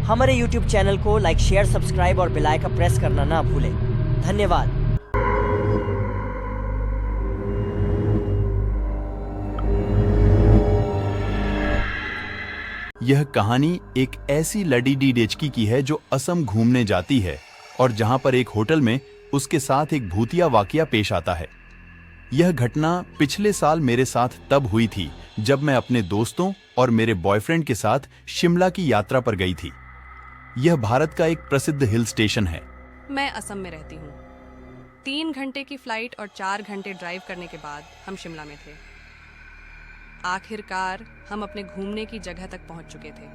हमारे YouTube channel को like, share, subscribe और बेल आइकन प्रेस करना ना भूलें। धन्यवाद। यह कहानी एक ऐसी लड़ी डेचकी की है जो असम घूमने जाती है और जहां पर एक होटल में उसके साथ एक भूतिया वाकया पेश आता है। यह घटना पिछले साल मेरे साथ तब हुई थी जब मैं अपने दोस्तों और मेरे बॉयफ्रेंड के साथ शिमला की यात्रा पर गई थी। यह भारत का एक प्रसिद्ध हिल स्टेशन है। मैं असम में रहती हूँ। 3 घंटे की फ्लाइट और 4 घंटे ड्राइव करने के बाद हम शिमला में थे। आखिरकार हम अपने घूमने की जगह तक पहुंच चुके थे।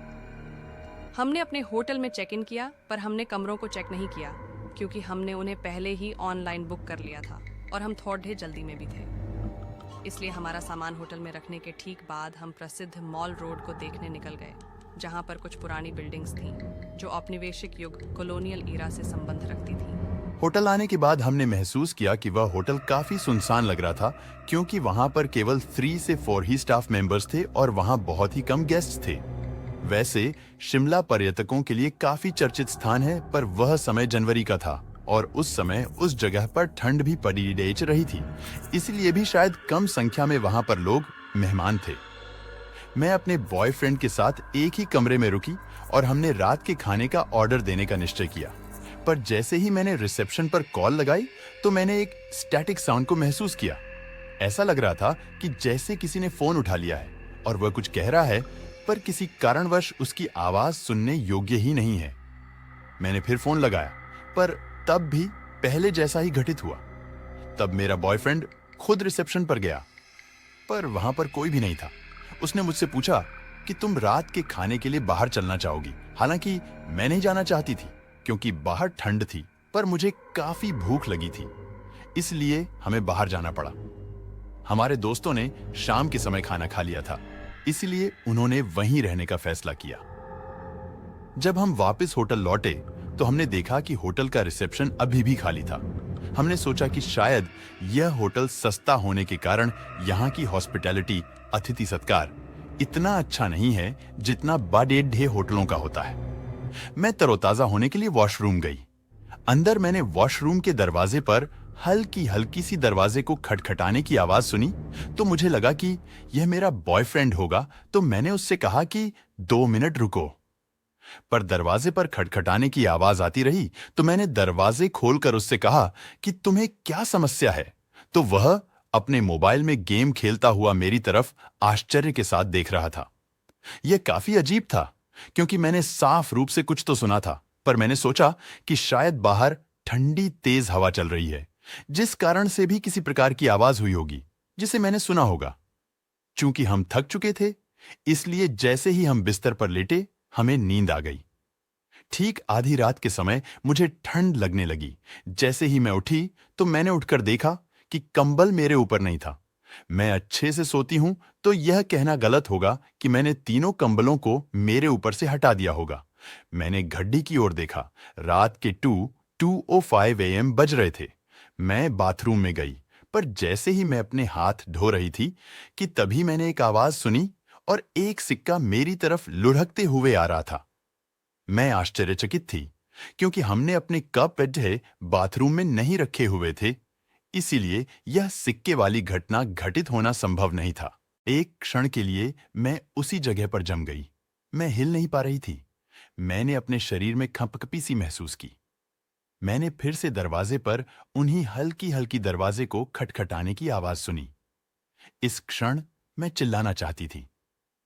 हमने अपने होटल में चेक इन किया, पर हमने कमरों को चेक नहीं किया क्योंकि हमने उन्हें पहले ही ऑनलाइन बुक कर लिया था और हम थोड़े जल्दी में भी थे। इसलिए हमारा सामान होटल में रखने के ठीक बाद हम प्रसिद्ध मॉल रोड को देखने निकल गए, जहां पर कुछ पुरानी बिल्डिंग्स थीं जो औपनिवेशिक युग कॉलोनियल ईरा से संबंध रखती थीं। होटल आने के बाद हमने महसूस किया कि वह होटल काफी सुनसान लग रहा था क्योंकि वहां पर केवल 3 से 4 ही स्टाफ मेंबर्स थे और वहां बहुत ही कम गेस्ट्स थे। वैसे शिमला पर्यटकों के लिए काफी चर्चित स्थान है, पर वह समय जनवरी का था और उस समय उस जगह पर ठंड भी पड़ी डेच रही थी, इसलिए भी शायद कम संख्या में वहां पर लोग मेहमान थे। मैं अपने बॉयफ्रेंड के साथ एक ही कमरे में रुकी और हमने रात के खाने का ऑर्डर देने का निश्चय किया। पर जैसे ही मैंने रिसेप्शन पर कॉल लगाई तो मैंने एक स्टैटिक साउंड को महसूस किया। ऐसा लग रहा था कि जैसे किसी ने फोन उठा लिया है और वह कुछ कह रहा है, पर किसी कारणवश उसकी आवाज सुनने योग्य ही नहीं है। मैंने फिर फोन लगाया, पर तब भी पहले जैसा ही घटित हुआ। तब मेरा बॉयफ्रेंड खुद रिसेप्शन पर गया, पर वहां पर कोई भी नहीं था। उसने मुझसे पूछा कि तुम रात के खाने के लिए बाहर चलना चाहोगी। हालांकि मैं नहीं जाना चाहती थी क्योंकि बाहर ठंड थी, पर मुझे काफी भूख लगी थी, इसलिए हमें बाहर जाना पड़ा। हमारे दोस्तों ने शाम के समय खाना खा लिया था, इसलिए उन्होंने वहीं रहने का फैसला किया। जब हम वापस होटल लौटे तो हमने देखा कि होटल का रिसेप्शन अभी भी खाली था। हमने सोचा कि शायद यह होटल सस्ता होने के कारण यहाँ की हॉस्पिटैलिटी, अतिथि सत्कार इतना अच्छा नहीं है जितना बड़े होटलों का होता है। मैं तरोताजा होने के लिए वॉशरूम गई। अंदर मैंने वॉशरूम के दरवाजे पर हल्की हल्की सी दरवाजे को खटखटाने की आवाज सुनी तो मुझे लगा कि यह मेरा बॉयफ्रेंड होगा, तो मैंने उससे कहा कि 2 मिनट रुको। पर दरवाजे पर खटखटाने की आवाज आती रही तो मैंने दरवाजे खोलकर उससे कहा कि तुम्हें क्या समस्या है, तो वह अपने मोबाइल में गेम खेलता हुआ मेरी तरफ आश्चर्य के साथ देख रहा था। यह काफी अजीब था क्योंकि मैंने साफ रूप से कुछ तो सुना था, पर मैंने सोचा कि शायद बाहर ठंडी तेज हवा चल रही है, जिस कारण से भी किसी प्रकार की आवाज हुई होगी जिसे मैंने सुना होगा। चूंकि हम थक चुके थे, इसलिए जैसे ही हम बिस्तर पर लेटे हमें नींद आ गई। ठीक आधी रात के समय मुझे ठंड लगने लगी। जैसे ही मैं उठी तो मैंने उठकर देखा कि कंबल मेरे ऊपर नहीं था। मैं अच्छे से सोती हूं तो यह कहना गलत होगा कि मैंने तीनों कंबलों को मेरे ऊपर से हटा दिया होगा। मैंने घड़ी की ओर देखा। रात के 2:05 AM बज रहे थे। मैं बाथरूम में गई, पर जैसे ही मैं अपने हाथ धो रही थी कि तभी मैंने एक आवाज सुनी और एक सिक्का मेरी तरफ लुढ़कते हुए आ रहा था। मैं आश्चर्यचकित थी क्योंकि हमने अपने कप एड्डे बाथरूम में नहीं रखे हुए थे, इसीलिए यह सिक्के वाली घटना घटित होना संभव नहीं था। एक क्षण के लिए मैं उसी जगह पर जम गई। मैं हिल नहीं पा रही थी। मैंने अपने शरीर में कंपकपी सी महसूस की। मैंने फिर से दरवाजे पर उन्हीं हल्की हल्की दरवाजे को खटखटाने की आवाज सुनी। इस क्षण मैं चिल्लाना चाहती थी।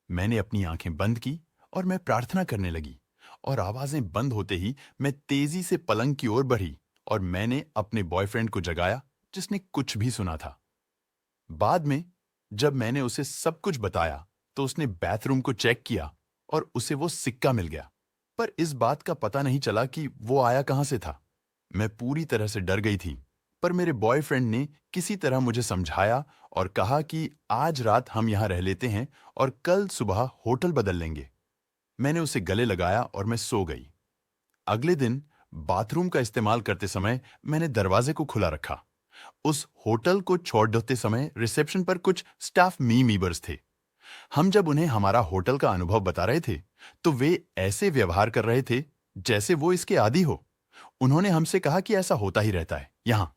मैंने अपनी आंखें बंद की और मैं प्रार्थना करने लगी, और आवाजें बंद होते ही मैं तेजी से पलंग की ओर बढ़ी और मैंने अपने बॉयफ्रेंड को जगाया, जिसने कुछ भी सुना था। बाद में जब मैंने उसे सब कुछ बताया तो उसने बाथरूम को चेक किया और उसे वो सिक्का मिल गया, पर इस बात का पता नहीं चला कि वो आया कहां से था। मैं पूरी तरह से डर गई थी, पर मेरे बॉयफ्रेंड ने किसी तरह मुझे समझाया और कहा कि आज रात हम यहां रह लेते हैं और कल सुबह होटल बदल लेंगे। मैंने उसे गले लगाया और मैं सो गई। अगले दिन बाथरूम का इस्तेमाल करते समय मैंने दरवाजे को खुला रखा। उस होटल को छोड़ते समय रिसेप्शन पर कुछ स्टाफ मीबर्स थे। हम जब उन्हें हमारा होटल का अनुभव बता रहे थे तो वे ऐसे व्यवहार कर रहे थे जैसे वो इसके आदी हो। उन्होंने हमसे कहा कि ऐसा होता ही रहता है यहाँ।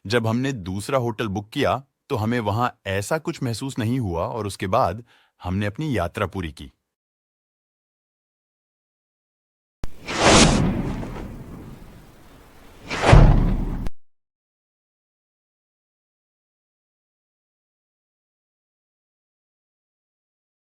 जब हमने दूसरा होटल बुक किया तो हमें वहां ऐसा कुछ महसूस नहीं हुआ और उसके बाद हमने अपनी यात्रा पूरी की।